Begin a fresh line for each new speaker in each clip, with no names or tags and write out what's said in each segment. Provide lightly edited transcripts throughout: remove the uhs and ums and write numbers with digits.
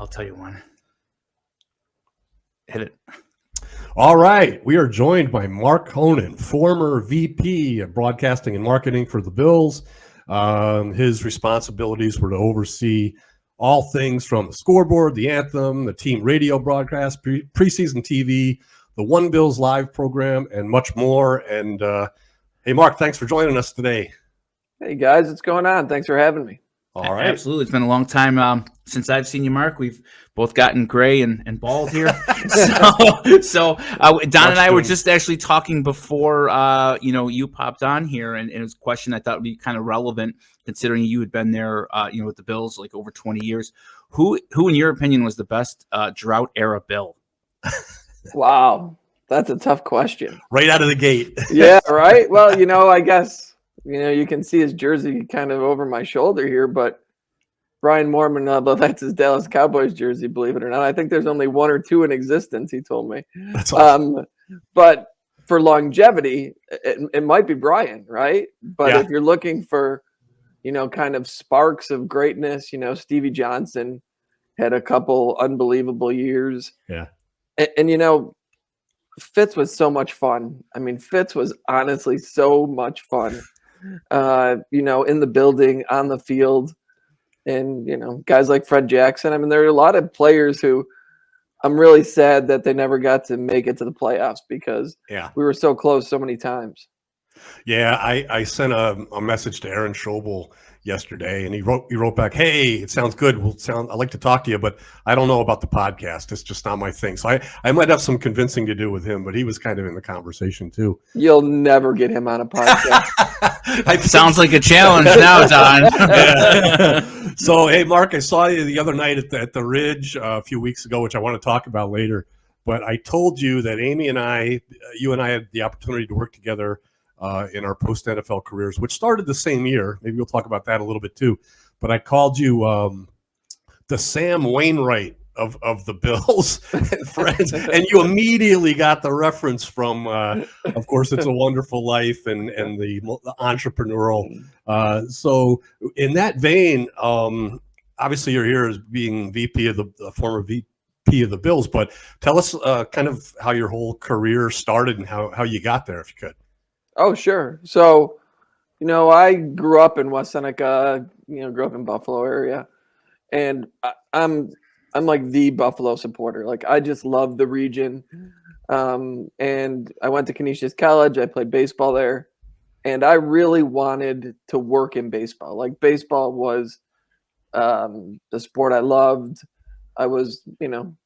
I'll tell you one. Hit it.
All right. We are joined by Marc Honan, former VP of Broadcasting and Marketing for the Bills. His responsibilities were to oversee all things from the scoreboard, the anthem, the team radio broadcast, preseason TV, the One Bills live program, and much more. And hey, Marc, thanks for joining us today.
Hey, guys. What's going on? Thanks for having me.
All right.
Absolutely. It's been a long time since I've seen you, Marc. We've both gotten gray and bald here. so Don and I were just actually talking before, you popped on here, and it was a question I thought would be kind of relevant considering you had been there, with the Bills like over 20 years. Who in your opinion was the best drought era Bill?
Wow. That's a tough question.
Right out of the gate.
Yeah, right. Well, I guess, you can see his jersey kind of over my shoulder here, but Brian Moorman, although that's his Dallas Cowboys jersey, believe it or not, I think there's only one or two in existence, he told me.
That's awesome.
But for longevity, it might be Brian, right? But if you're looking for, kind of sparks of greatness, Stevie Johnson had a couple unbelievable years.
Yeah.
And Fitz was so much fun. I mean, Fitz was honestly so much fun. In the building, on the field, and guys like Fred Jackson. I mean, there are a lot of players who I'm really sad that they never got to make it to the playoffs because we were so close so many times.
Yeah, I sent a message to Aaron Schobel yesterday, and he wrote back, "Hey, it sounds good. I'd like to talk to you, but I don't know about the podcast. It's just not my thing." So I might have some convincing to do with him, but he was kind of in the conversation too.
You'll never get him on a podcast.
Sounds like a challenge now, Don.
So, hey, Marc, I saw you the other night at the Ridge a few weeks ago, which I want to talk about later. But I told you that Amy and you and I had the opportunity to work together in our post-NFL careers, which started the same year. Maybe we'll talk about that a little bit too. But I called you the Sam Wainwright of the Bills and Friends, and you immediately got the reference from, of course, It's a Wonderful Life and the entrepreneurial. So in that vein, obviously you're here as being VP of the former VP of the Bills, but tell us kind of how your whole career started and how you got there, if you could.
Oh, sure. So, I grew up in West Seneca, grew up in Buffalo area, and I'm like the Buffalo supporter. Like, I just love the region. And I went to Canisius College. I played baseball there, and I really wanted to work in baseball. Like, baseball was the sport I loved. I was,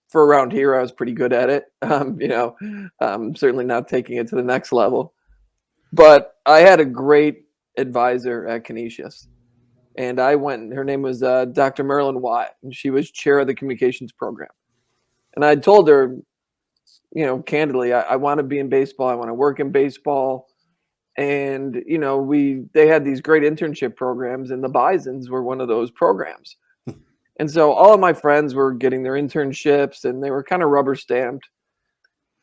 for around here, I was pretty good at it. Certainly not taking it to the next level. But I had a great advisor at Canisius, and I went. Her name was Dr. Marilyn Watt, and she was chair of the communications program. And I told her, candidly, I want to be in baseball. I want to work in baseball. And they had these great internship programs, and the Bisons were one of those programs. And so all of my friends were getting their internships, and they were kind of rubber stamped.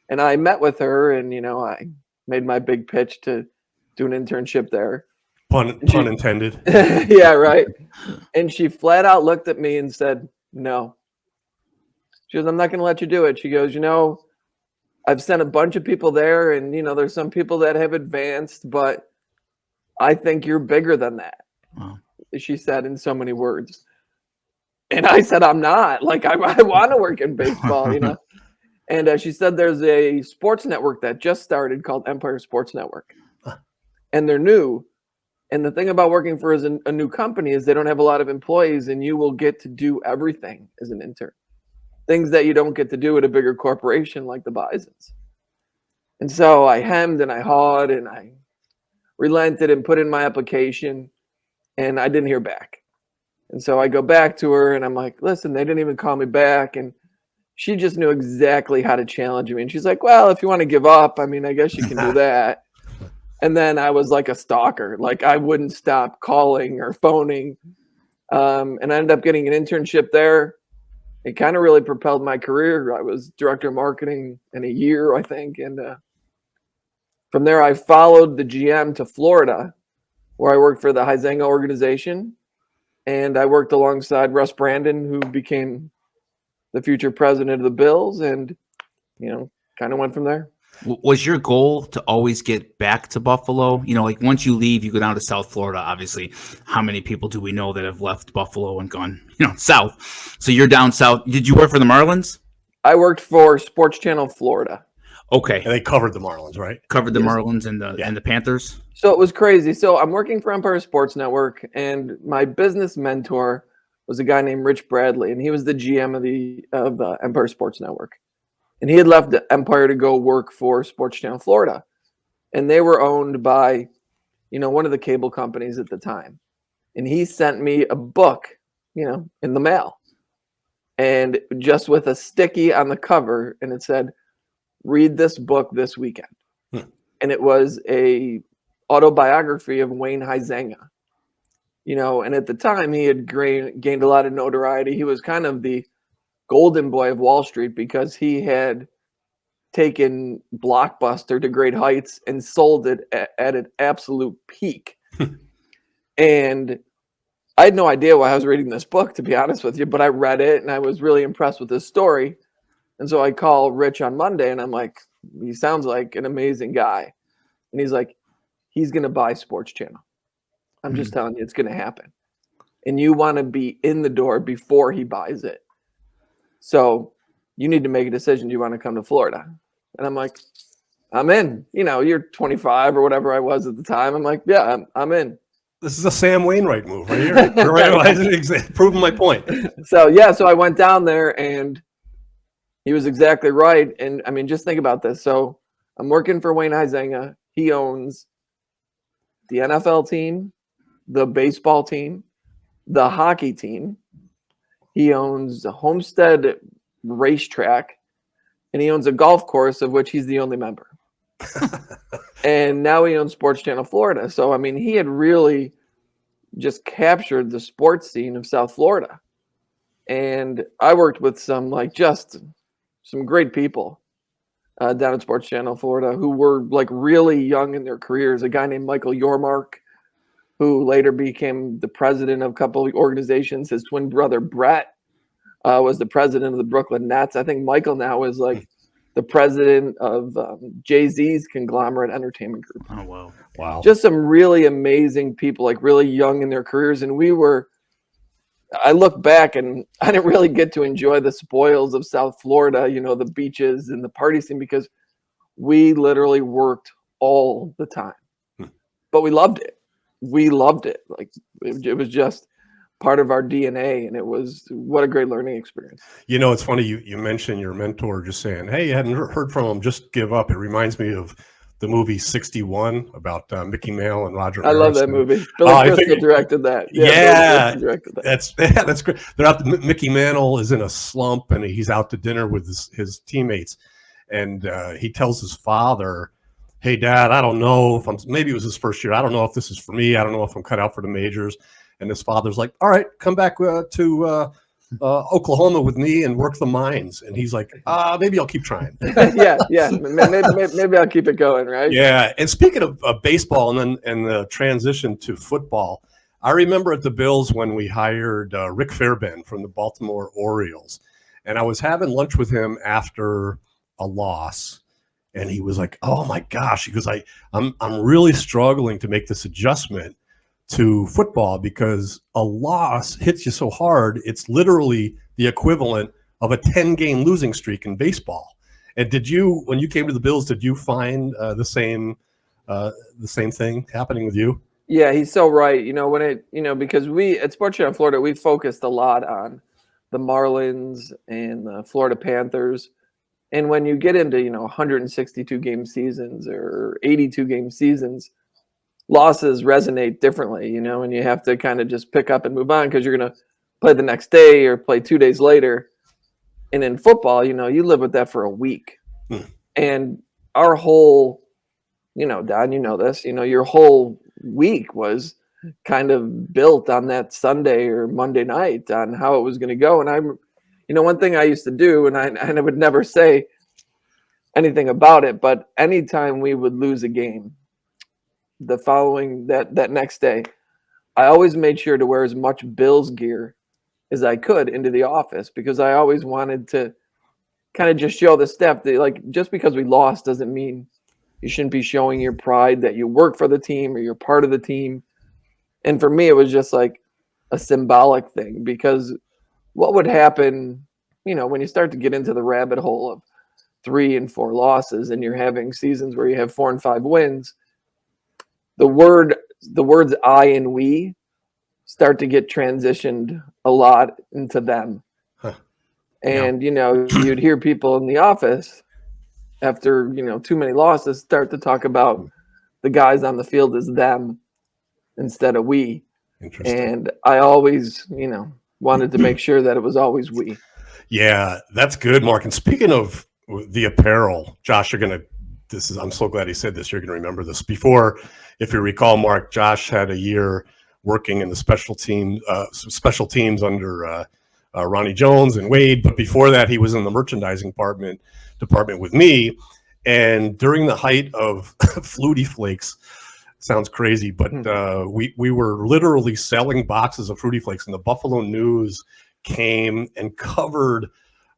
And I met with her, and I made my big pitch to do an internship there.
Pun intended.
Yeah, right. And she flat out looked at me and said, no. She goes, I'm not going to let you do it. She goes, I've sent a bunch of people there, and, there's some people that have advanced, but I think you're bigger than that. Wow. She said in so many words. And I said, I'm not. Like, I want to work in baseball, And she said there's a sports network that just started called Empire Sports Network. And they're new. And the thing about working for a new company is they don't have a lot of employees, and you will get to do everything as an intern. Things that you don't get to do at a bigger corporation like the Bisons. And so I hemmed and I hawed and I relented and put in my application, and I didn't hear back. And so I go back to her and I'm like, listen, they didn't even call me back. And she just knew exactly how to challenge me. And she's like, well, if you want to give up, I guess you can do that. And then I was like a stalker. Like, I wouldn't stop calling or phoning. And I ended up getting an internship there. It kind of really propelled my career. I was director of marketing in a year, I think. And from there, I followed the GM to Florida, where I worked for the Huizenga organization. And I worked alongside Russ Brandon, who became the future president of the Bills, and kind of went from there.
Was your goal to always get back to Buffalo? Like once you leave, you go down to South Florida. Obviously, how many people do we know that have left Buffalo and gone, south? So you're down south. Did you work for the Marlins?
I worked for Sports Channel Florida.
Okay,
and they covered the Marlins, right?
Covered the Marlins and the Panthers.
So it was crazy. So I'm working for Empire Sports Network, and my business mentor was a guy named Rich Bradley, and he was the GM of the Empire Sports Network. And he had left the Empire to go work for Sports Channel Florida. And they were owned by, one of the cable companies at the time. And he sent me a book, in the mail. And just with a sticky on the cover, and it said, read this book this weekend. And it was a autobiography of Wayne Huizenga. And at the time he had gained a lot of notoriety. He was kind of the golden boy of Wall Street because he had taken Blockbuster to great heights and sold it at an absolute peak. And I had no idea why I was reading this book, to be honest with you, but I read it and I was really impressed with his story. And so I call Rich on Monday and I'm like, he sounds like an amazing guy. And he's like, he's going to buy Sports Channel. I'm just telling you, it's going to happen. And you want to be in the door before he buys it. So you need to make a decision. Do you want to come to Florida? And I'm like, I'm in. You're 25 or whatever I was at the time. I'm like, yeah, I'm in.
This is a Sam Wainwright move right here. Proving my point.
So I went down there and he was exactly right. And I mean, just think about this. So I'm working for Wayne Huizenga. He owns the NFL team, the baseball team, the hockey team. He owns the Homestead racetrack, and he owns a golf course of which he's the only member. And now he owns Sports Channel Florida. So, I mean, he had really just captured the sports scene of South Florida. And I worked with some great people down at Sports Channel Florida who were really young in their careers. A guy named Michael Yormark, who later became the president of a couple of organizations. His twin brother, Brett, was the president of the Brooklyn Nets. I think Michael now is the president of Jay-Z's conglomerate entertainment group.
Oh,
wow.
Just some really amazing people, really young in their careers. And I look back and I didn't really get to enjoy the spoils of South Florida, the beaches and the party scene, because we literally worked all the time. But we loved it. It was just part of our DNA, and what a great learning experience.
It's funny you mentioned your mentor just saying, hey, you hadn't heard from him, just give up. It reminds me of the movie 61 about Mickey Mantle and Roger Harris.
I love that movie. Billy Crystal directed that.
Yeah,
directed that.
That's great. Mickey Mantle is in a slump and he's out to dinner with his teammates, and he tells his father, hey, Dad, I don't know if maybe it was his first year. I don't know if this is for me. I don't know if I'm cut out for the majors. And his father's like, all right, come back to Oklahoma with me and work the mines. And he's like, maybe I'll keep trying.
yeah. Maybe I'll keep it going, right?
Yeah. And speaking of baseball and the transition to football, I remember at the Bills when we hired Rick Fairbairn from the Baltimore Orioles. And I was having lunch with him after a loss. And he was like, oh, my gosh. He goes, I'm really struggling to make this adjustment to football because a loss hits you so hard. It's literally the equivalent of a 10-game losing streak in baseball. And when you came to the Bills, did you find the same thing happening with you?
Yeah, he's so right. Because we at Sports Channel Florida, we focused a lot on the Marlins and the Florida Panthers. And when you get into, 162 game seasons or 82 game seasons, losses resonate differently, and you have to kind of just pick up and move on because you're going to play the next day or play 2 days later. And in football, you live with that for a week. And our whole, Don, this, your whole week was kind of built on that Sunday or Monday night on how it was going to go. And one thing I used to do, and I would never say anything about it, but anytime we would lose a game, the following that next day, I always made sure to wear as much Bills gear as I could into the office, because I always wanted to kind of just show the step that, like, just because we lost doesn't mean you shouldn't be showing your pride that you work for the team or you're part of the team. And for me, it was just like a symbolic thing, because what would happen, when you start to get into the rabbit hole of 3 and 4 losses and you're having seasons where you have 4 and 5 wins, the words I and we start to get transitioned a lot into them.
Huh.
And, you'd hear people in the office after, too many losses start to talk about the guys on the field as them instead of we.
Interesting.
And I always, wanted to make sure that it was always we.
Yeah, that's good, Mark. And speaking of the apparel, Josh, I'm so glad he said this. You're going to remember this. Before, if you recall, Mark, Josh had a year working in the special teams under Ronnie Jones and Wade. But before that, he was in the merchandising department with me. And during the height of Flutie Flakes, sounds crazy, but we were literally selling boxes of Fruity Flakes, and the Buffalo News came and covered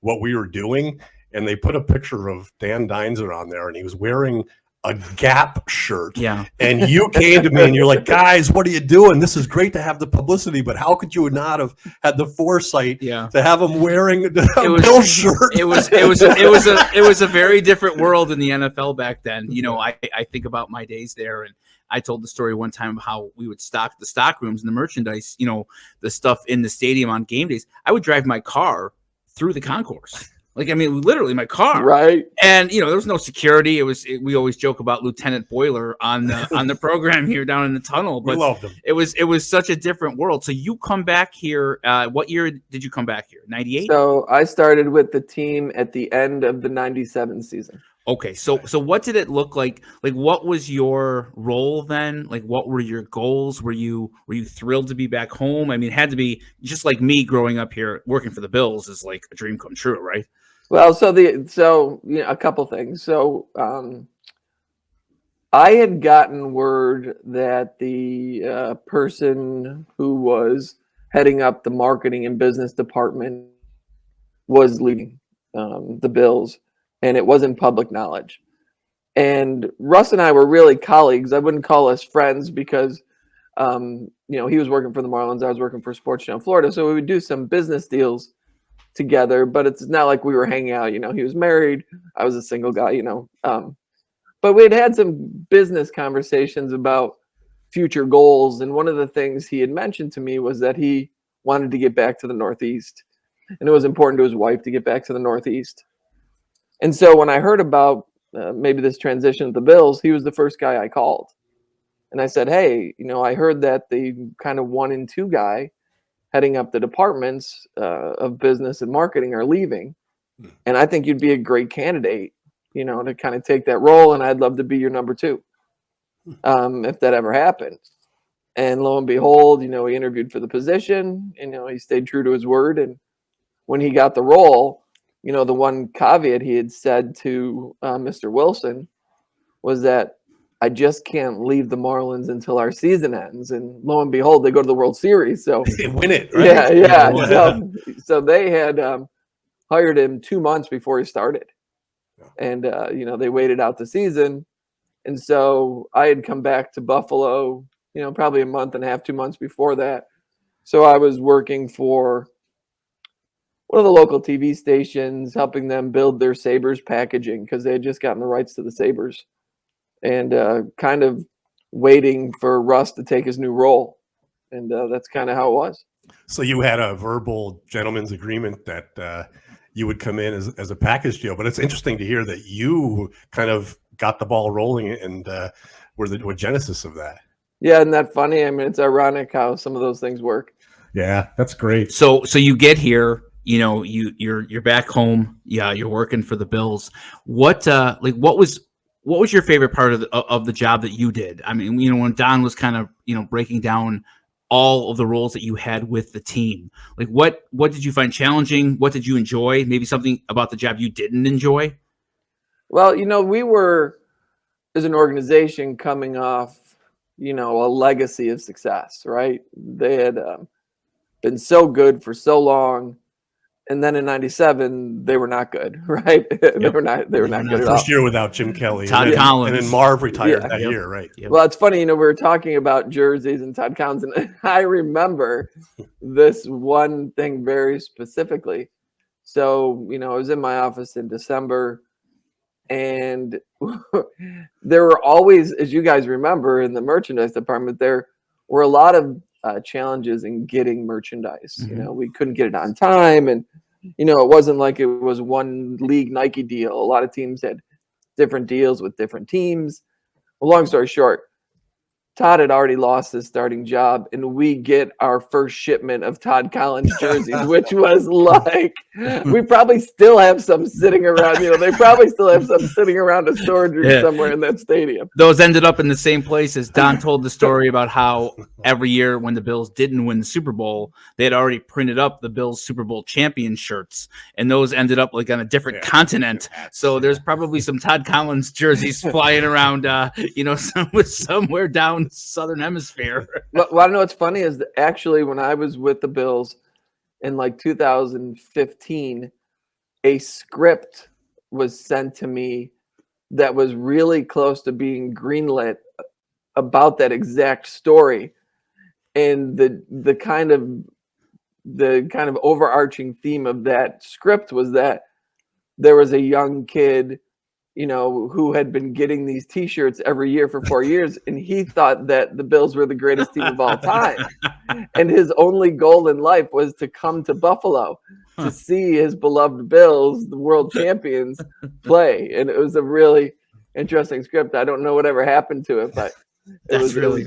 what we were doing. And they put a picture of Dan Deinzer on there, and he was wearing a Gap shirt.
Yeah.
And you came to me and you're like, guys, what are you doing? This is great to have the publicity, but how could you not have had the foresight to have him wearing a Bill shirt?
It was a very different world in the NFL back then. I think about my days there, and I told the story one time of how we would stock the stock rooms and the merchandise, the stuff in the stadium on game days. I would drive my car through the concourse. Literally my car.
Right.
And, there was no security. We always joke about Lieutenant Boiler on the program here down in the tunnel. But
we loved him.
It was such a different world. So you come back here. What year did you come back here? 98?
So I started with the team at the end of the 97 season.
Okay. So what did it look like? Like, what was your role then? Like, what were your goals? Were you thrilled to be back home? It had to be, just like me growing up here working for the Bills is like a dream come true, right?
Well, a couple things. So I had gotten word that the person who was heading up the marketing and business department was leaving the Bills, and it wasn't public knowledge. And Russ and I were really colleagues. I wouldn't call us friends because, he was working for the Marlins. I was working for Sports Channel Florida. So we would do some business deals together, but it's not like we were hanging out. He was married. I was a single guy, but we had some business conversations about future goals. And one of the things he had mentioned to me was that he wanted to get back to the Northeast, and it was important to his wife to get back to the Northeast. And so when I heard about maybe this transition at the Bills, he was the first guy I called. And I said, hey, I heard that the kind of 1 and 2 guy heading up the departments of business and marketing are leaving. And I think you'd be a great candidate, to kind of take that role. And I'd love to be your number 2 if that ever happened. And lo and behold, he interviewed for the position, and, he stayed true to his word. And when he got the role, the one caveat he had said to Mr. Wilson was that I just can't leave the Marlins until our season ends. And lo and behold, they go to the World Series. So
they win it, right?
Yeah. So they had hired him 2 months before he started. And, they waited out the season. And so I had come back to Buffalo, probably a month and a half, 2 months before that. So I was working for one of the local TV stations, helping them build their Sabres packaging because they had just gotten the rights to the Sabres, and kind of waiting for Russ to take his new role. And that's kind of how it was.
So you had a verbal gentleman's agreement that you would come in as a package deal, but it's interesting to hear that you kind of got the ball rolling and were the genesis of that.
Yeah, isn't that funny? It's ironic how some of those things work.
Yeah, that's great.
So you get here, you're back home. Yeah, you're working for the Bills. What was your favorite part of the job that you did? When Don was kind of breaking down all of the roles that you had with the team, like what did you find challenging? What did you enjoy? Maybe something about the job you didn't enjoy?
Well, we were, as an organization, coming off, a legacy of success, right? They had been so good for so long. And then in '97, they were not good, right? They were not good at all.
First year without Jim Kelly.
Todd
and
Collins.
then Marv retired
Yeah.
that year, right?
Yep.
Well, it's funny, we were talking about jerseys and Todd Collins, and I remember this one thing very specifically. So, I was in my office in December, and there were always, as you guys remember, in the merchandise department, there were a lot of challenges in getting merchandise.
Mm-hmm.
We couldn't get it on time, and it wasn't like it was one league Nike deal. A lot of teams had different deals with different teams. Well, long story short, Todd had already lost his starting job, and we get our first shipment of Todd Collins jerseys, which was like, we probably still have some sitting around. They probably still have some sitting around a storage room somewhere in that stadium.
Those ended up in the same place as Don told the story about how every year when the Bills didn't win the Super Bowl, they had already printed up the Bills Super Bowl champion shirts, and those ended up like on a different continent. So there's probably some Todd Collins jerseys flying around, somewhere down Southern Hemisphere.
Well, I know what's funny is that actually when I was with the Bills in like 2015, a script was sent to me that was really close to being greenlit about that exact story, and the kind of overarching theme of that script was that there was a young kid who had been getting these T-shirts every year for 4 years, and he thought that the Bills were the greatest team of all time. And his only goal in life was to come to Buffalo to see his beloved Bills, the world champions, play. And it was a really interesting script. I don't know whatever happened to it, but That's really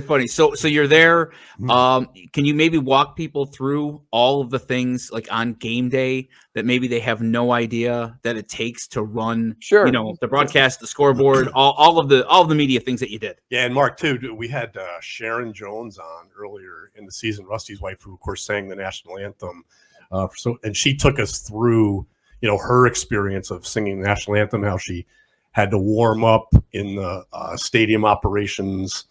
funny. So you're there. Can you maybe walk people through all of the things like on game day that maybe they have no idea that it takes to run?
Sure.
The broadcast, the scoreboard, all of the media things that you did.
Yeah, and Mark too. We had Sharon Jones on earlier in the season, Rusty's wife, who of course sang the national anthem. And she took us through her experience of singing the national anthem, how she had to warm up in the stadium operations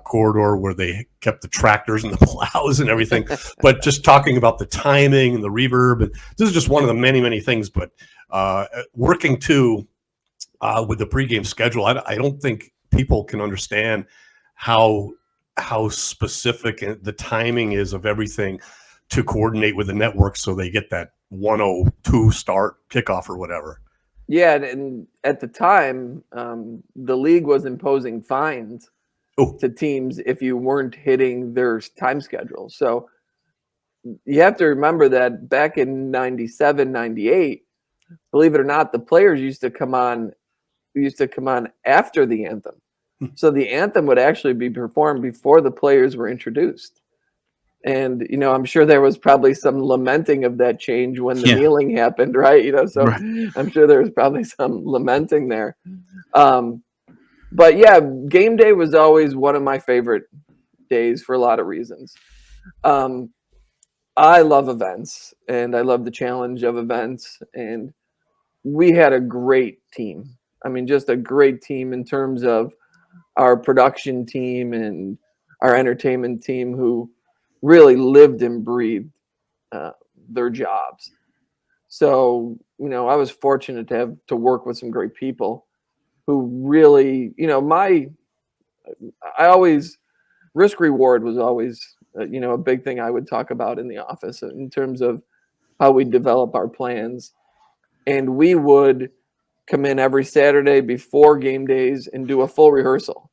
corridor where they kept the tractors and the plows and everything. But just talking about the timing and the reverb, and this is just one of the many, many things. But working too with the pregame schedule, I don't think people can understand how specific the timing is of everything to coordinate with the network so they get that 1:02 start kickoff or whatever.
Yeah, and at the time, the league was imposing fines to teams if you weren't hitting their time schedule. So you have to remember that back in 97, 98, believe it or not, the players used to come on after the anthem. So the anthem would actually be performed before the players were introduced. And, I'm sure there was probably some lamenting of that change when the kneeling happened, right? So right. I'm sure there was probably some lamenting there. But yeah, game day was always one of my favorite days for a lot of reasons. I love events, and I love the challenge of events. And we had a great team. I mean, just a great team in terms of our production team and our entertainment team who really lived and breathed their jobs. So, I was fortunate to work with some great people who really, risk reward was always, a big thing I would talk about in the office in terms of how we develop our plans. And we would come in every Saturday before game days and do a full rehearsal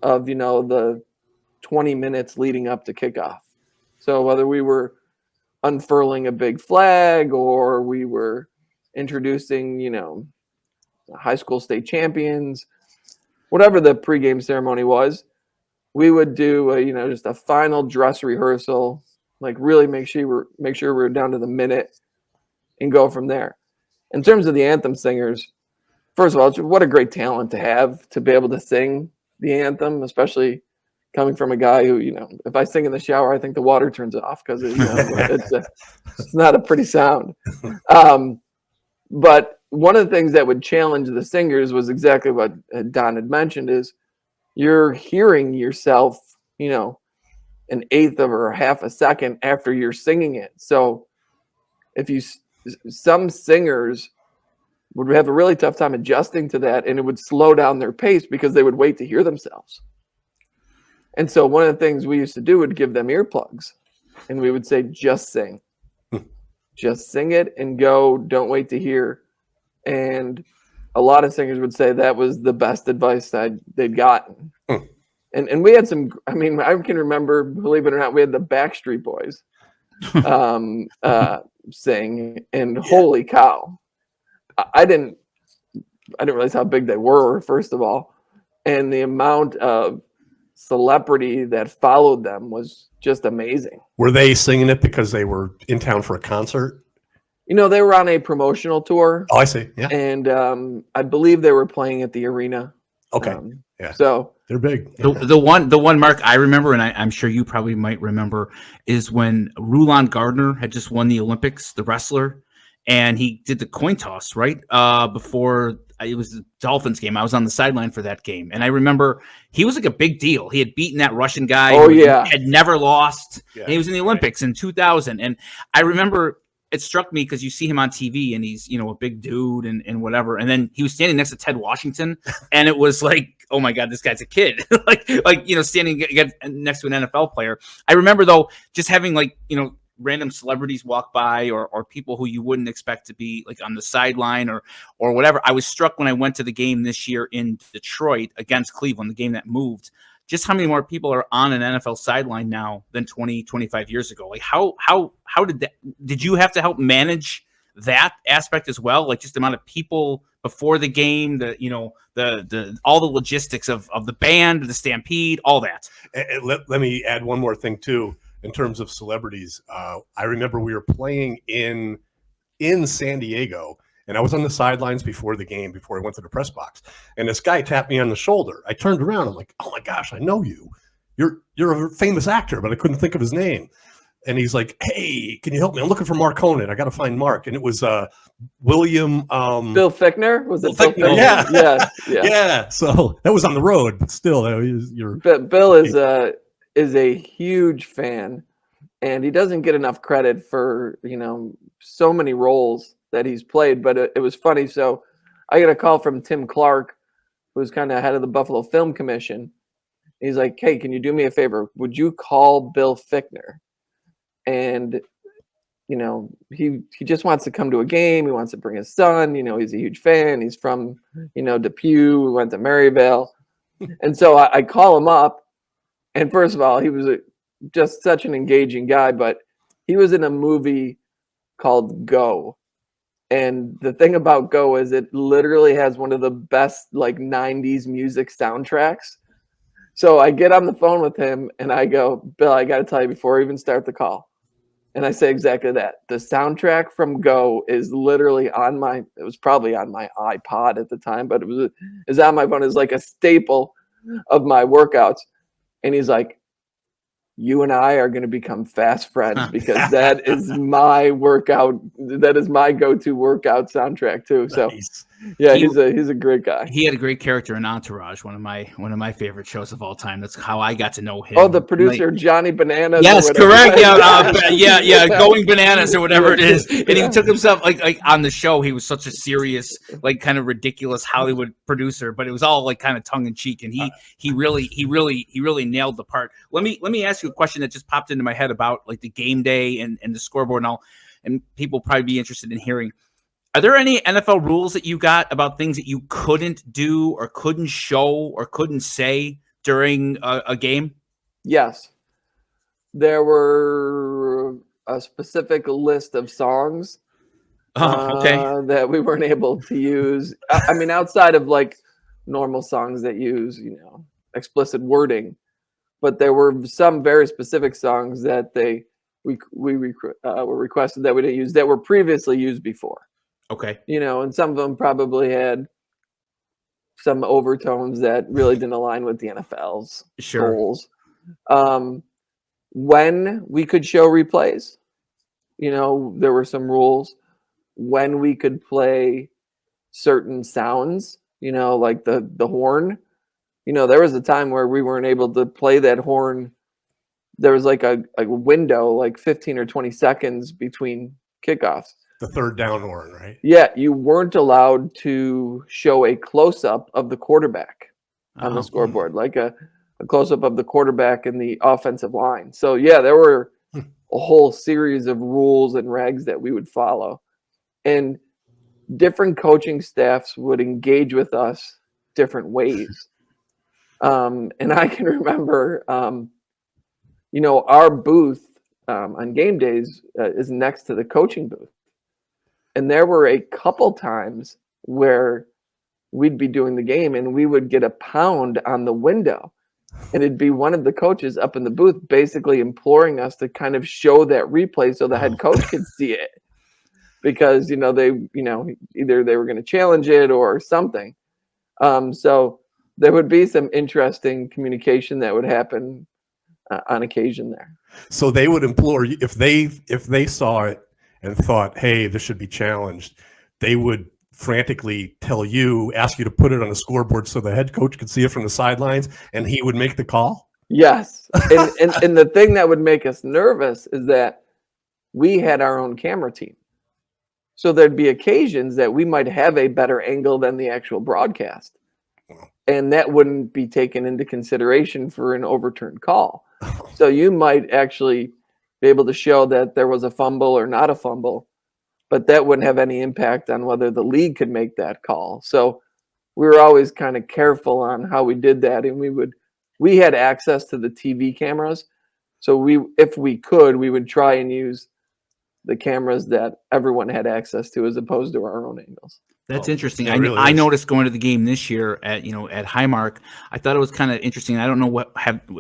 of, the 20 minutes leading up to kickoff. So whether we were unfurling a big flag or we were introducing, high school state champions, whatever the pregame ceremony was, we would do, just a final dress rehearsal, like really make sure we're down to the minute and go from there. In terms of the anthem singers, first of all, what a great talent to have to be able to sing the anthem, especially coming from a guy who, if I sing in the shower, I think the water turns off because it's not a pretty sound. But one of the things that would challenge the singers was exactly what Don had mentioned is you're hearing yourself, an eighth of or half a second after you're singing it. So if some singers would have a really tough time adjusting to that, and it would slow down their pace because they would wait to hear themselves. And so one of the things we used to do would give them earplugs, and we would say, just sing. Just sing it and go. Don't wait to hear. And a lot of singers would say that was the best advice that they'd gotten. And we had some, I mean, I can remember, believe it or not, we had the Backstreet Boys sing, and holy cow. I didn't realize how big they were, first of all. And the amount of celebrity that followed them was just amazing.
Were they singing it because they were in town for a concert?
You know, they were on a promotional tour.
Oh, I see. Yeah.
And I believe they were playing at the arena.
Okay. Yeah.
So
they're big.
The one, Mark, I remember, and I'm sure you probably might remember, is when Rulon Gardner had just won the Olympics, the wrestler, and he did the coin toss, right? Before it was the Dolphins game. I was on the sideline for that game. And I remember he was like a big deal. He had beaten that Russian guy who had never lost. Yeah. And he was in the Olympics in 2000. And I remember it struck me because you see him on TV and he's, a big dude and whatever. And then he was standing next to Ted Washington. And it was like, oh my God, this guy's a kid. Standing next to an NFL player. I remember though, just having random celebrities walk by or people who you wouldn't expect to be like on the sideline or whatever. I was struck when I went to the game this year in Detroit against Cleveland, the game that moved, just how many more people are on an NFL sideline now than 20, 25 years ago. Like how did you have to help manage that aspect as well? Like just the amount of people before the game, the all the logistics of the band, the stampede, all that.
And let me add one more thing too. In terms of celebrities, I remember we were playing in San Diego, and I was on the sidelines before the game, before I went to the press box, and this guy tapped me on the shoulder. I turned around. I'm like, oh my gosh, I know you. You're a famous actor, but I couldn't think of his name. And he's like, hey, can you help me? I'm looking for Marc Honan. I got to find Marc. And it was William.
Bill Fichtner? Was it
Bill Fichtner?
Yeah.
Yeah. So that was on the road, but still,
Bill is a huge fan, and he doesn't get enough credit for so many roles that he's played. But it was funny. So I get a call from Tim Clark, who's kind of head of the Buffalo Film Commission. He's like, hey, can you do me a favor? Would you call Bill Fichtner? And he just wants to come to a game. He wants to bring his son. He's a huge fan. He's from Depew. We went to Maryvale, and so I call him up. And first of all, he was just such an engaging guy, but he was in a movie called Go. And the thing about Go is it literally has one of the best 90s music soundtracks. So I get on the phone with him and I go, Bill, I got to tell you before I even start the call. And I say exactly that. The soundtrack from Go is literally it was probably on my iPod at the time, but it was on my phone. It's like a staple of my workouts. And he's like, you and I are going to become fast friends because that is my workout. That is my go-to workout soundtrack too. So
nice.
Yeah, he's a great guy.
He had a great character in Entourage, one of my favorite shows of all time. That's how I got to know him.
Oh, the producer Johnny Bananas.
Yes, correct. Yeah, Going Bananas or whatever it is. And he took himself like on the show. He was such a serious, kind of ridiculous Hollywood producer, but it was all kind of tongue in cheek. And he really nailed the part. Let me ask you a question that just popped into my head about the game day and the scoreboard and all. And people probably be interested in hearing. Are there any NFL rules that you got about things that you couldn't do or couldn't show or couldn't say during a game?
Yes. There were a specific list of songs that we weren't able to use. I mean, outside of normal songs that use, explicit wording. But there were some very specific songs that we were requested that we didn't use that were previously used before.
Okay.
And some of them probably had some overtones that really didn't align with the NFL's goals. When we could show replays, there were some rules. When we could play certain sounds, like the horn. There was a time where we weren't able to play that horn there was like a window, like 15 or 20 seconds between kickoffs.
The third down one, right?
Yeah, you weren't allowed to show a close-up of the quarterback on the scoreboard, like a close-up of the quarterback and the offensive line. So, yeah, there were a whole series of rules and regs that we would follow. And different coaching staffs would engage with us different ways. And I can remember, our booth on game days is next to the coaching booth. And there were a couple times where we'd be doing the game and we would get a pound on the window. And it'd be one of the coaches up in the booth basically imploring us to kind of show that replay so the head coach could see it. Because, either they were going to challenge it or something. So there would be some interesting communication that would happen on occasion there.
So they would implore you, if they saw it and thought, hey, this should be challenged, they would frantically ask you to put it on a scoreboard so the head coach could see it from the sidelines, and he would make the call?
Yes. And the thing that would make us nervous is that we had our own camera team. So there'd be occasions that we might have a better angle than the actual broadcast. And that wouldn't be taken into consideration for an overturned call. So you might actually be able to show that there was a fumble or not a fumble, but that wouldn't have any impact on whether the league could make that call. So we were always kind of careful on how we did that. And we had access to the TV cameras. So if we could, we would try and use the cameras that everyone had access to as opposed to our own angles.
That's interesting.
Really
I noticed going to the game this year at Highmark, I thought it was kind of interesting. I don't know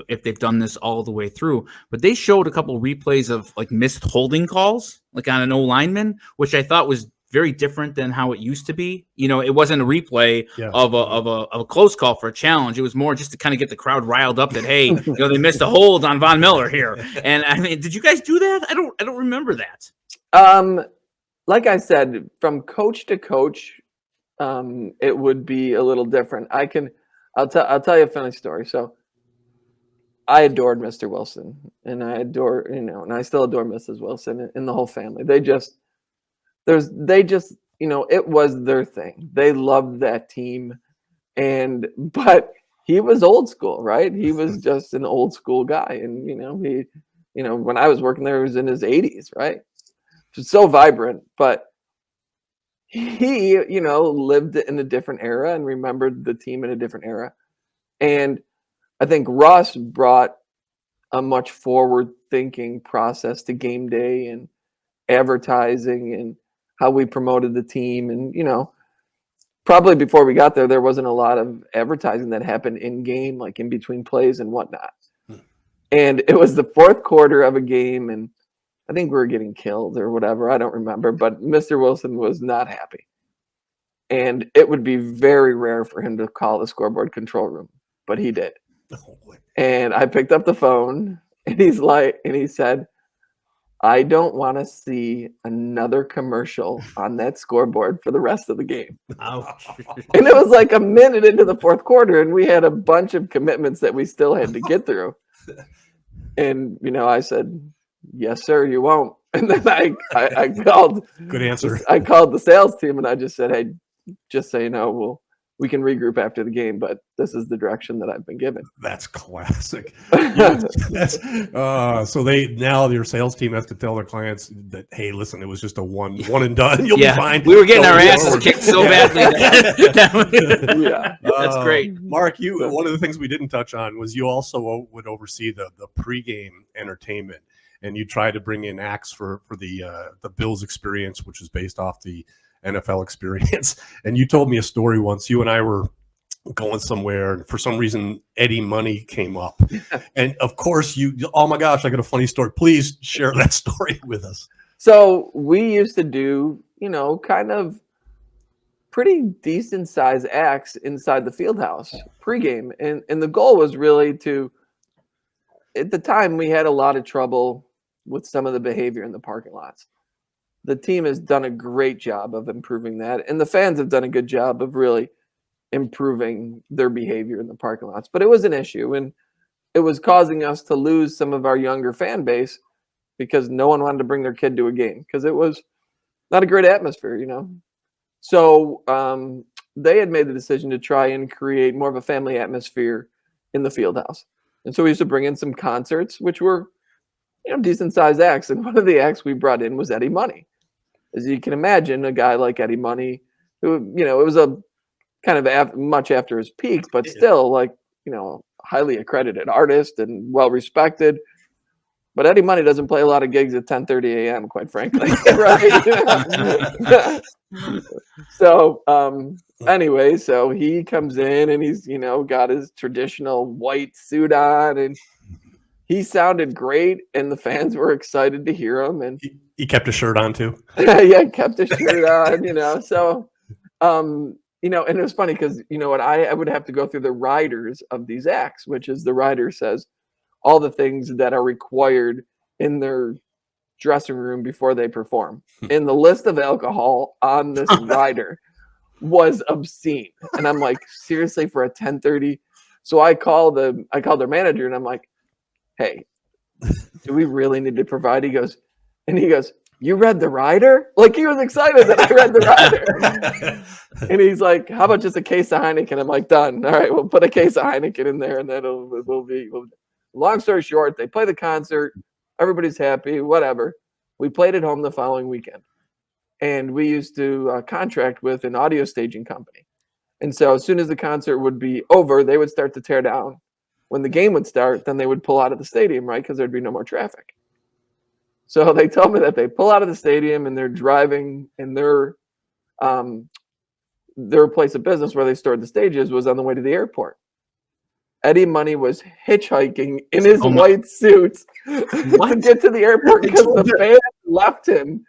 if they've done this all the way through, but they showed a couple of replays of like missed holding calls, like on an O lineman, which I thought was very different than how it used to be. It wasn't a replay of a close call for a challenge. It was more just to kind of get the crowd riled up that, hey, they missed a hold on Von Miller here. And I mean, did you guys do that? I don't remember that.
Like I said, from coach to coach, it would be a little different. I'll tell you a funny story. So I adored Mr. Wilson, and I still adore Mrs. Wilson and the whole family. It was their thing. They loved that team, but he was old school, right? He was just an old school guy, and when I was working there, he was in his 80s, right? So vibrant, but he, lived in a different era and remembered the team in a different era. And I think Russ brought a much forward-thinking process to game day and advertising and how we promoted the team. And, probably before we got there wasn't a lot of advertising that happened in game, like in between plays and whatnot. And it was the fourth quarter of a game, and I think we were getting killed or whatever. I don't remember, but Mr. Wilson was not happy. And it would be very rare for him to call the scoreboard control room, but he did. And I picked up the phone, and he said, I don't want to see another commercial on that scoreboard for the rest of the game.
Ouch.
And it was like a minute into the fourth quarter, and we had a bunch of commitments that we still had to get through. And, I said, yes, sir, you won't. And then I called.
Good answer.
I called the sales team and I just said, hey, just so you know, we can regroup after the game, but this is the direction that I've been given.
That's classic. So your sales team has to tell their clients that, hey, listen, it was just a one and done. You'll be fine.
We were getting our asses kicked so badly. That's great.
Marc, one of the things we didn't touch on was you also would oversee the pregame entertainment, and you try to bring in acts for the Bills experience, which is based off the NFL experience. And you told me a story once. You and I were going somewhere, and for some reason Eddie Money came up. And of course oh my gosh, I got a funny story. Please share that story with us.
So we used to do, kind of pretty decent size acts inside the field house pregame. And the goal was really at the time we had a lot of trouble with some of the behavior in the parking lots. The team has done a great job of improving that, and the fans have done a good job of really improving their behavior in the parking lots. But it was an issue, and it was causing us to lose some of our younger fan base because no one wanted to bring their kid to a game because it was not a great atmosphere, you know. So they had made the decision to try and create more of a family atmosphere in the field house. And so we used to bring in some concerts, which were, you know, decent sized acts. And one of the acts we brought in was Eddie Money. As you can imagine, a guy like Eddie Money, who, you know, it was a kind of much after his peak, but still, like, you know, highly accredited artist and well respected. But Eddie Money doesn't play a lot of gigs at 10:30 a.m., quite frankly. Right? So anyway, so he comes in and he's, you know, got his traditional white suit on, and he sounded great, and the fans were excited to hear him. And
he kept his shirt on too.
Yeah, kept his shirt on, you know. So you know, and it was funny because, you know what, I would have to go through the riders of these acts, which is the rider says all the things that are required in their dressing room before they perform. And the list of alcohol on this rider was obscene. And I'm like, seriously, for a 10:30? So I called their manager and I'm like, hey, do we really need to provide? He goes, you read the rider? Like, he was excited that I read the rider. And he's like, how about just a case of Heineken? I'm like, done. All right, we'll put a case of Heineken in there, and then we'll be. Long story short, they play the concert. Everybody's happy, whatever. We played at home the following weekend. And we used to contract with an audio staging company. And so as soon as the concert would be over, they would start to tear down. When the game would start, then they would pull out of the stadium, right? Because there'd be no more traffic. So they told me that they pull out of the stadium and they're driving, and their place of business where they stored the stages was on the way to the airport. Eddie Money was hitchhiking in his white suit to get to the airport because the band left him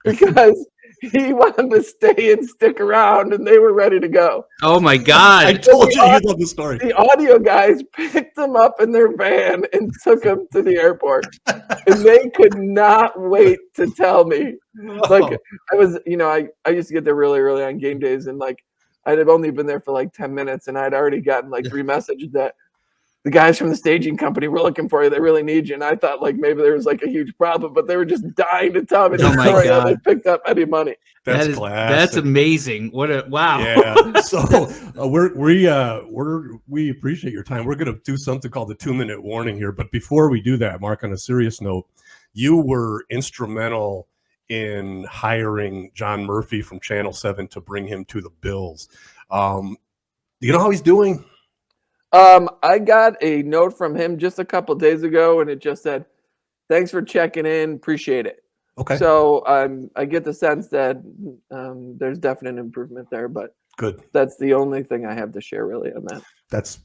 because he wanted to stay and stick around, and they were ready to go.
Oh my God!
I told you you'd love the story.
The audio guys picked them up in their van and took them to the airport, and they could not wait to tell me. Like, I was, you know, I used to get there really early on game days, and like I'd have only been there for like 10 minutes, and I'd already gotten like 3 messages that the guys from the staging company were looking for you. They really need you. And I thought like maybe there was like a huge problem, but they were just dying to tell me the story how they picked up Eddie Money.
That's classic.
That's amazing. What a wow.
Yeah. So we appreciate your time. We're going to do something called the 2-minute warning here. But before we do that, Marc, on a serious note, you were instrumental in hiring John Murphy from Channel 7 to bring him to the Bills. You know how he's doing?
I got a note from him just a couple of days ago, and it just said, "Thanks for checking in. Appreciate it."
Okay.
So I get the sense that there's definite improvement there, but
good.
That's the only thing I have to share really on that.
That's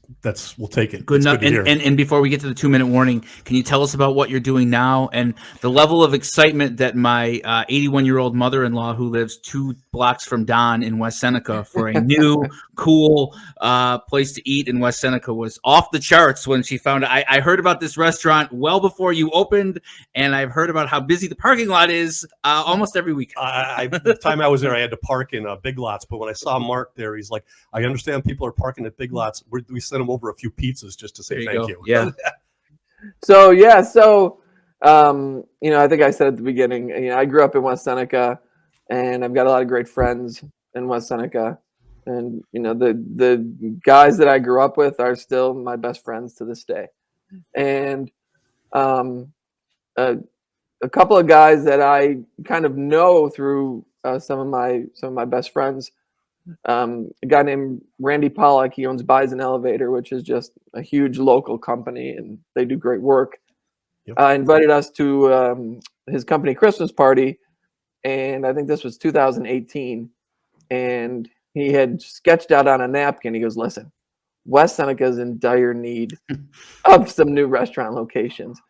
we'll take it.
Good enough. And before we get to the 2-minute warning, can you tell us about what you're doing now and the level of excitement that my 81-year-old mother-in-law, who lives 2 blocks from Don in West Seneca, for a new cool place to eat in West Seneca, was off the charts when she found out. I heard about this restaurant well before you opened, and I've heard about how busy the parking lot is almost every week.
The time I was there, I had to park in Big Lots, but when I saw Marc there, he's like, I understand people are parking at Big Lots. We sent him over a few pizzas just to say thank you.
Yeah.
So you know, I think I said at the beginning, you know, I grew up in West Seneca, and I've got a lot of great friends in West Seneca, and you know, the guys that I grew up with are still my best friends to this day, and a couple of guys that I kind of know through some of my best friends. A guy named Randy Pollack, he owns Bison Elevator, which is just a huge local company, and they do great work. Yep. Invited us to his company Christmas party, and I think this was 2018, and he had sketched out on a napkin. He goes, "Listen, West Seneca is in dire need of some new restaurant locations."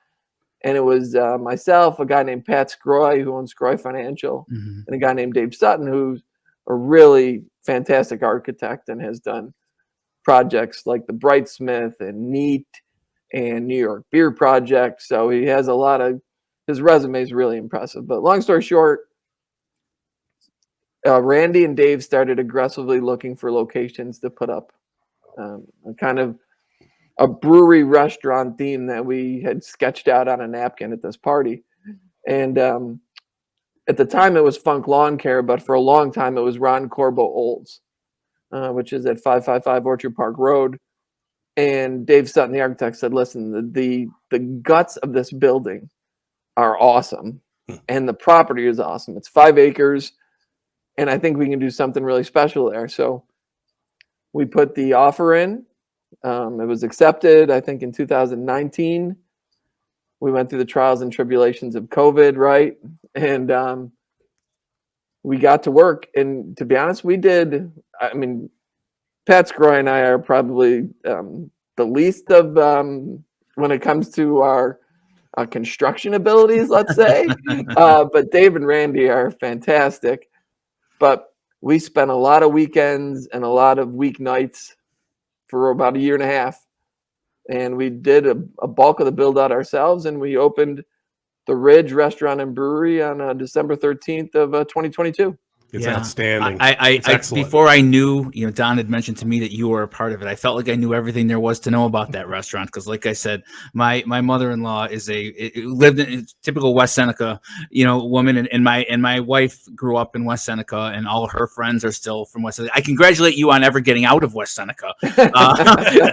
And it was myself, a guy named Pat Scroy, who owns Scroy Financial, and a guy named Dave Sutton, who's a really fantastic architect and has done projects like the Brightsmith and Neat and New York Beer Project. So he has a lot of, his resume is really impressive. But long story short, Randy and Dave started aggressively looking for locations to put up. Kind of a brewery restaurant theme that we had sketched out on a napkin at this party. And at the time it was Funk Lawn Care, but for a long time it was Ron Corbo Olds, which is at 555 Orchard Park Road. And Dave Sutton, the architect, said, listen, the guts of this building are awesome. And the property is awesome. It's 5 acres. And I think we can do something really special there. So we put the offer in. It was accepted, I think, in 2019. We went through the trials and tribulations of COVID, right? And we got to work. And to be honest, we did. I mean, Pat Scroy and I are probably the least of when it comes to our construction abilities, let's say. But Dave and Randy are fantastic. But we spent a lot of weekends and a lot of weeknights for about a year and a half. And we did a bulk of the build out ourselves. And we opened the Ridge Restaurant and Brewery on December 13th of 2022.
It's outstanding.
It's excellent. Before I knew, Don had mentioned to me that you were a part of it. I felt like I knew everything there was to know about that restaurant because, like I said, my mother-in-law lived in a typical West Seneca, woman, and my wife grew up in West Seneca, and all of her friends are still from West Seneca. I congratulate you on ever getting out of West Seneca.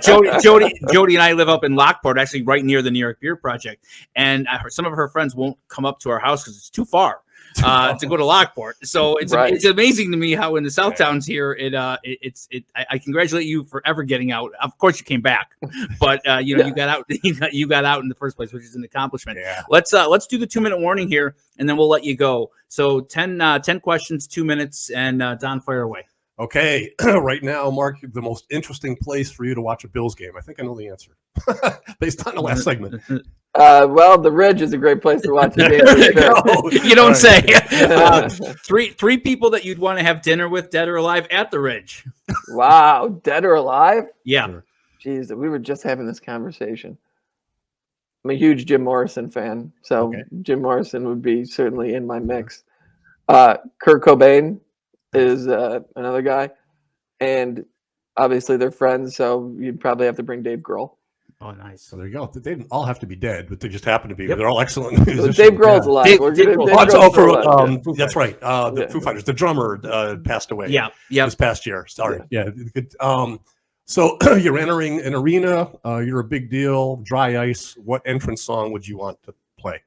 Jody and I live up in Lockport, actually right near the New York Beer Project, and some of her friends won't come up to our house because it's too far. To go to Lockport, so it's amazing to me how in the South Towns here I congratulate you for ever getting out. Of course you came back, but you got out. You got out in the first place, which is an accomplishment. Yeah. Let's do the 2-minute warning here, and then we'll let you go. So 10 questions, 2 minutes, and Don, fire away.
Okay, right now, Mark, the most interesting place for you to watch a Bills game. I think I know the answer based on the last segment.
Well, the Ridge is a great place to watch a game.
You don't say. Three people that you'd want to have dinner with, dead or alive, at the Ridge.
Wow, dead or alive?
Yeah.
Jeez, we were just having this conversation. I'm a huge Jim Morrison fan, so Jim Morrison would be certainly in my mix. Kurt Cobain is another guy, and obviously they're friends, so you'd probably have to bring Dave Grohl.
Oh, nice. So there you go. They didn't all have to be dead, but they just happen to be. Yep. They're all excellent musicians.
Dave Grohl's alive.
That's right. The Foo Fighters. The drummer passed away.
Yeah.
This past year. Sorry. Yeah. So you're entering an arena. You're a big deal. Dry ice. What entrance song would you want to play?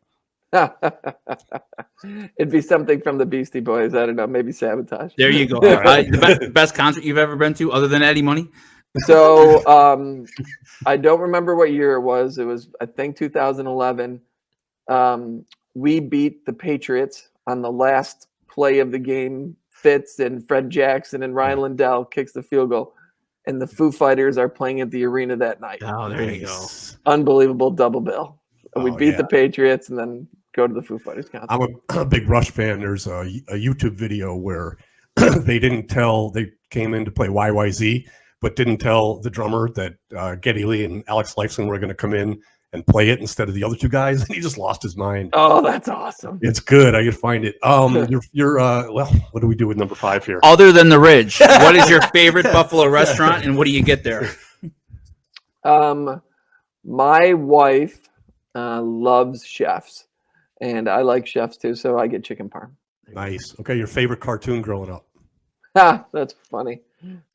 It'd be something from the Beastie Boys. I don't know. Maybe Sabotage.
There you go. The best concert you've ever been to, other than Eddie Money?
So I don't remember what year it was. It was, I think, 2011. We beat the Patriots on the last play of the game. Fitz and Fred Jackson and Ryan Lindell kicks the field goal. And the Foo Fighters are playing at the arena that night.
Oh, there you go.
Unbelievable double bill. We beat the Patriots and then go to the Foo Fighters concert.
I'm a big Rush fan. There's a YouTube video where they came in to play YYZ, but didn't tell the drummer that Geddy Lee and Alex Lifeson were going to come in and play it instead of the other two guys, and he just lost his mind.
Oh, that's awesome.
It's good. I could find it. You're well, what do we do with number 5 here?
Other than the Ridge, what is your favorite Buffalo restaurant, and what do you get there?
My wife loves chefs, and I like chefs too, so I get chicken parm.
Nice. Okay, your favorite cartoon growing up?
That's funny.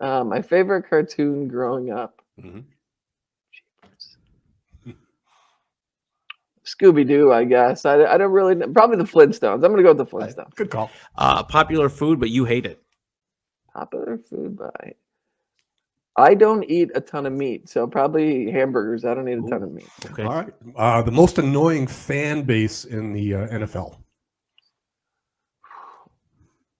My favorite cartoon growing up. Mm-hmm. Scooby-Doo, I guess. I don't really know. Probably the Flintstones. I'm going to go with the Flintstones.
Good call.
Popular food, but you hate it.
Popular food, but I don't eat a ton of meat, so probably hamburgers. I don't eat a ton of meat.
Okay. All right. The most annoying fan base in the NFL.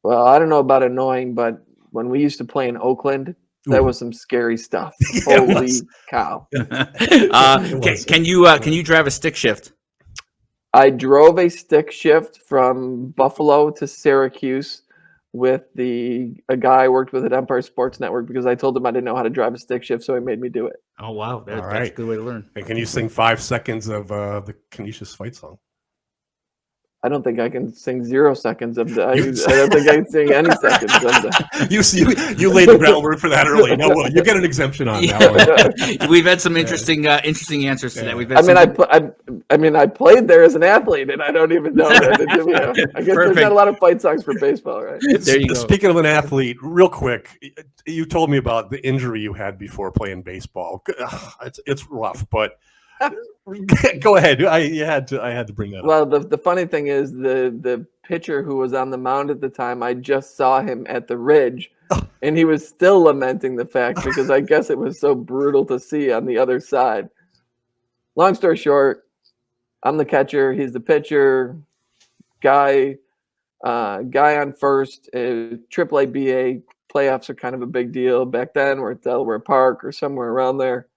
Well, I don't know about annoying, but when we used to play in Oakland, there was some scary stuff. Holy cow!
Can you drive a stick shift?
I drove a stick shift from Buffalo to Syracuse with a guy I worked with at Empire Sports Network because I told him I didn't know how to drive a stick shift, so he made me do it.
Oh wow, that's a good way to learn.
And can you sing 5 seconds of the Canisius fight song?
I don't think I can sing 0 seconds of the. I don't think I can sing any seconds of the.
You laid the groundwork for that early. No, well, you get an exemption on that one.
We've had some interesting answers to that. We've had
I played there as an athlete, and I don't even know that. I guess there's not a lot of fight songs for baseball, right?
There you go.
Speaking of an athlete, real quick, you told me about the injury you had before playing baseball. It's rough, but. Go ahead. I had to bring that up.
Well, the funny thing is the pitcher who was on the mound at the time, I just saw him at the Ridge, and he was still lamenting the fact because I guess it was so brutal to see on the other side. Long story short, I'm the catcher. He's the pitcher. Guy on first. AAA BA playoffs are kind of a big deal back then. We're at Delaware Park or somewhere around there.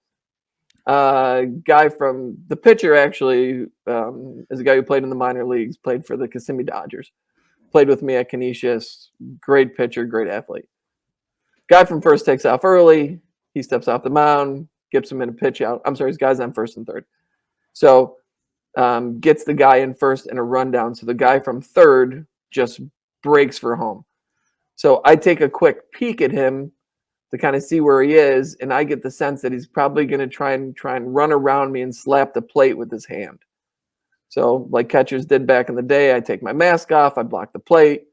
Guy from the pitcher actually is a guy who played in the minor leagues, played for the Kissimmee Dodgers, played with me at Canisius. Great pitcher, great athlete. Guy from first takes off early. He steps off the mound, gets him in a pitch out. I'm sorry, his guy's on first and third. So gets the guy in first in a rundown. So the guy from third just breaks for home. So I take a quick peek at him to kind of see where he is, and I get the sense that he's probably going to try and run around me and slap the plate with his hand. So like catchers did back in the day, I take my mask off, I block the plate,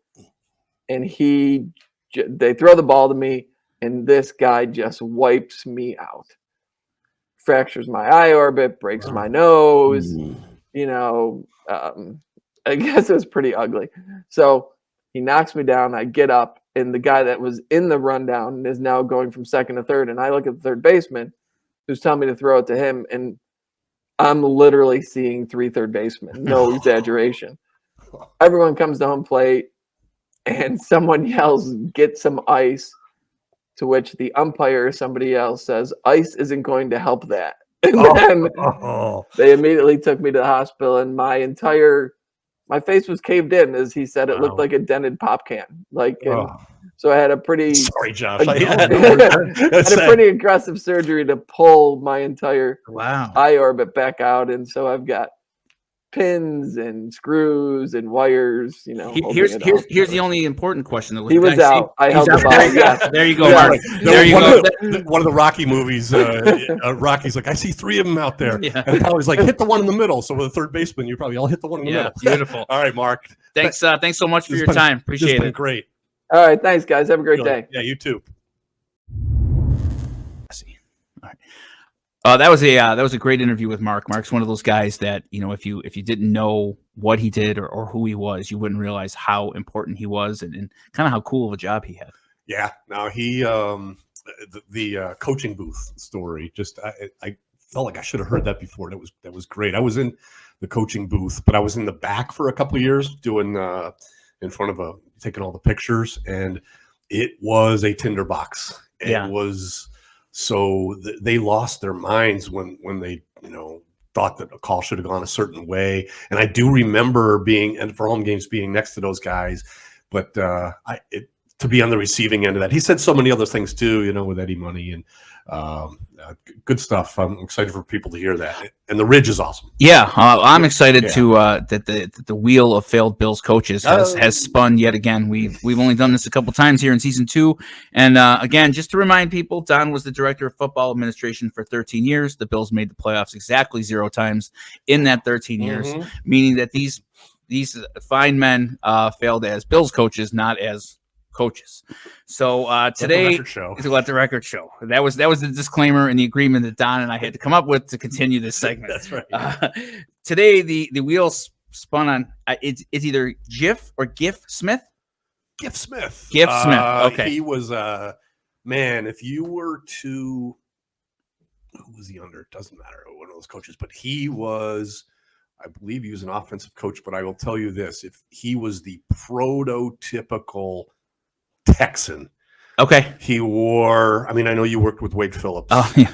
and they throw the ball to me, and this guy just wipes me out. Fractures my eye orbit, breaks my nose. I guess it was pretty ugly. So he knocks me down, I get up, and the guy that was in the rundown is now going from second to third. And I look at the third baseman who's telling me to throw it to him. And I'm literally seeing 3 third basemen. No exaggeration. Everyone comes to home plate and someone yells, "Get some ice." To which the umpire or somebody else says, "Ice isn't going to help that." And then they immediately took me to the hospital, and my face was caved in, as he said. It looked like a dented pop can. So I had a pretty
sorry, Josh.
I had a pretty aggressive surgery to pull my entire eye orbit back out, and so I've got pins and screws and wires.
Here's the only important question.
He was out. I held the ball. Yes.
There you go, Mark. There you go.
One of the Rocky movies, Rocky's like, I see 3 of them out there. Yeah. And Polly's like, hit the one in the middle. So with a third baseman, you probably all hit the one in the middle.
Beautiful.
All right, Mark.
Thanks so much for your time. Appreciate it.
Been great.
All right, thanks, guys. Have a great day.
Yeah, you too.
All right. That was a great interview with Marc. Marc's one of those guys that, if you didn't know what he did or who he was, you wouldn't realize how important he was and kind of how cool of a job he had.
Yeah. Now he the coaching booth story. Just I felt like I should have heard that before. That was great. I was in the coaching booth, but I was in the back for a couple of years doing in front of taking all the pictures, and it was a tinderbox. It was so they lost their minds when they thought that a call should have gone a certain way. And I do remember for home games being next to those guys, but to be on the receiving end of that. He said so many other things too, with Eddie Money and good stuff. I'm excited for people to hear that. And the Ridge is awesome.
Yeah, I'm excited to that the wheel of failed Bills coaches has spun yet again. We've only done this a couple times here in season 2, and again, just to remind people, Don was the director of football administration for 13 years. The Bills made the playoffs exactly 0 times in that 13 years, meaning that these fine men failed as Bills coaches, not as coaches. So today, let the record show. That was the disclaimer and the agreement that Don and I had to come up with to continue this segment.
That's right.
Today, the wheels spun on it's either Giff or Giff Smith.
Giff Smith.
Giff Smith. Okay.
He was man. If you were to, who was he under? It doesn't matter. One of those coaches, but he was. I believe he was an offensive coach. But I will tell you this: if he was the prototypical Texan.
Okay.
He wore. I mean, I know you worked with Wade Phillips.
Oh, yeah.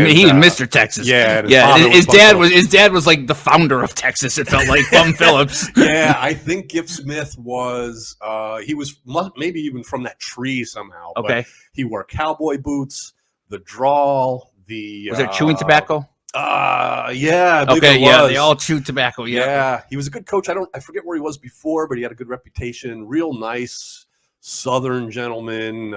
He was Mr. Texas.
Yeah.
His dad was like the founder of Texas. It felt like Bum Phillips.
Yeah, I think Giff Smith was. He was maybe even from that tree somehow.
Okay.
But he wore cowboy boots, the drawl, the.
Was it chewing tobacco?
Yeah. I believe
Okay,
it
yeah,
was.
they all chew tobacco.
Yeah, he was a good coach. I forget where he was before, but he had a good reputation. Real nice Southern gentleman.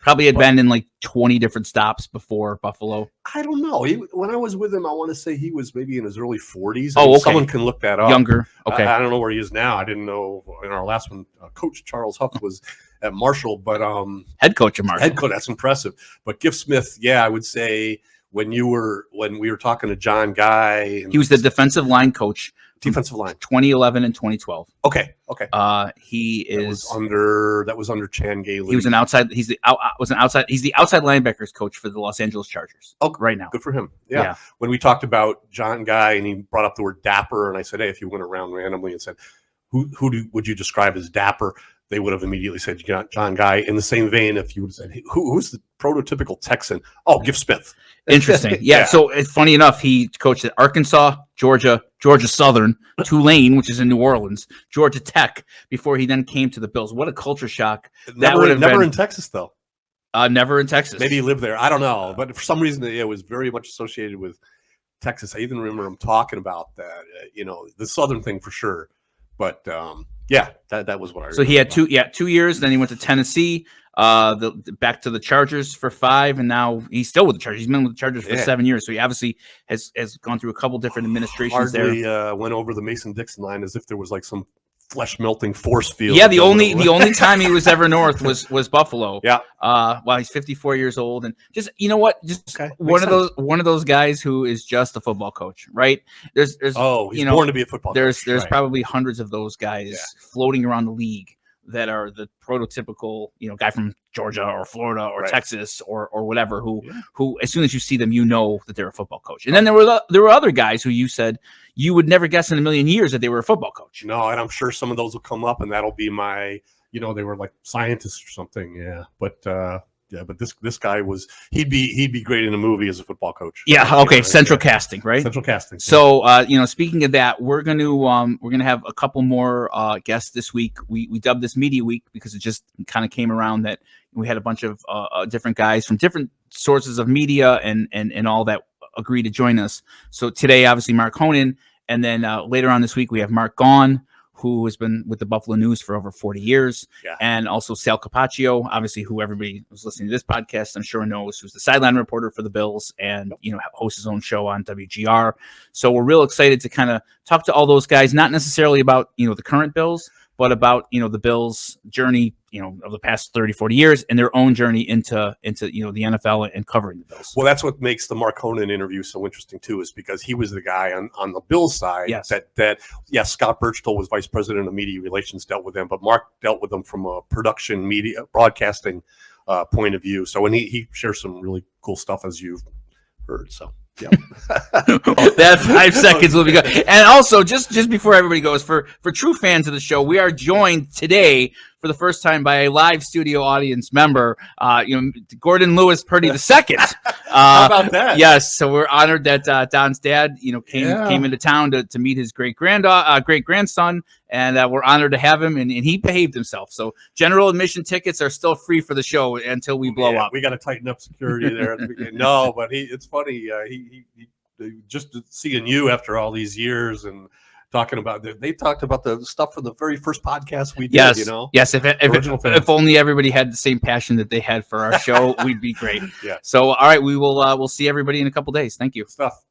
Probably had been in like 20 different stops before Buffalo.
I don't know. When I was with him, I want to say he was maybe in his early 40s.
Oh, okay.
Someone can look that up.
Younger. Okay.
I don't know where he is now. I didn't know in our last one. Coach Charles Huff was at Marshall, but
head coach of Marshall.
Head coach, that's impressive. But Gift Smith, yeah, I would say when we were talking to John Guy,
he was the defensive line coach.
Defensive line,
2011 and 2012.
Okay.
He
that was under Chan Gailey.
He was an outside. He's the outside linebackers coach for the Los Angeles Chargers.
Oh,
right now.
Good for him. Yeah. When we talked about John Guy and he brought up the word dapper, and I said, hey, if you went around randomly and said, would you describe as dapper? They would have immediately said John Guy. In the same vein, if you would have said, hey, who's the prototypical Texan? Oh, Gift Smith.
Interesting. Yeah. So it's funny enough, he coached at Arkansas, Georgia Southern, Tulane, which is in New Orleans, Georgia Tech, before he then came to the Bills. What a culture shock.
Never in Texas, though.
Never in Texas.
Maybe he lived there. I don't know. But for some reason, it was very much associated with Texas. I even remember him talking about that, the Southern thing for sure. But that was what I remember.
So he had 2 years. Then he went to Tennessee, back to the Chargers for 5, and now he's still with the Chargers. He's been with the Chargers for 7 years. So he obviously has gone through a couple different administrations there.
Went over the Mason-Dixon line as if there was like some flesh melting force field.
Yeah, the only time he was ever north was Buffalo.
Yeah.
While he's 54 years old, and just one of those guys who is just a football coach, right? There's
he's born to be a football coach.
There's probably hundreds of those guys floating around the league that are the prototypical, guy from Georgia or Florida or Texas or whatever who as soon as you see them, that they're a football coach. And then there were other guys who you said you would never guess in a million years that they were a football coach.
No, and I'm sure some of those will come up, and that'll be my, they were like scientists or something. Yeah, but this guy he'd be great in a movie as a football coach.
Yeah. Okay. Central casting, right?
Central casting.
So, speaking of that, we're gonna have a couple more guests this week. We dubbed this Media Week because it just kind of came around that we had a bunch of different guys from different sources of media and all that agree to join us. So today, obviously, Marc Honan, and then later on this week we have Marc Gaughan, who has been with the Buffalo News for over 40 years, and also Sal Capaccio, obviously, who everybody who's listening to this podcast, I'm sure knows, who's the sideline reporter for the Bills and, hosts his own show on WGR. So we're real excited to kind of talk to all those guys, not necessarily about, the current Bills, but about, the Bills' journey, of the past 30, 40 years and their own journey into the NFL and covering the Bills.
Well, that's what makes the Marc Honan interview so interesting, too, is because he was the guy on the Bills side that Scott Birchtold was vice president of media relations, dealt with them, but Marc dealt with them from a production media broadcasting point of view. So, and he shares some really cool stuff, as you've heard. So. Yeah.
That 5 seconds will be good. And also, just before everybody goes, for true fans of the show, we are joined today for the first time by a live studio audience member, Gordon Lewis Purdy II.
How about that?
Yes, so we're honored that Don's dad, came into town to meet his great grandson, and we're honored to have him, and he behaved himself. So general admission tickets are still free for the show until we blow up.
We got to tighten up security there at the beginning. No, but it's funny. He just seeing you after all these years and talking about they talked about the stuff from the very first podcast we did.
Yes. If only everybody had the same passion that they had for our show, we'd be great.
Yeah.
So all right, we'll see everybody in a couple days. Thank you.
Stuff.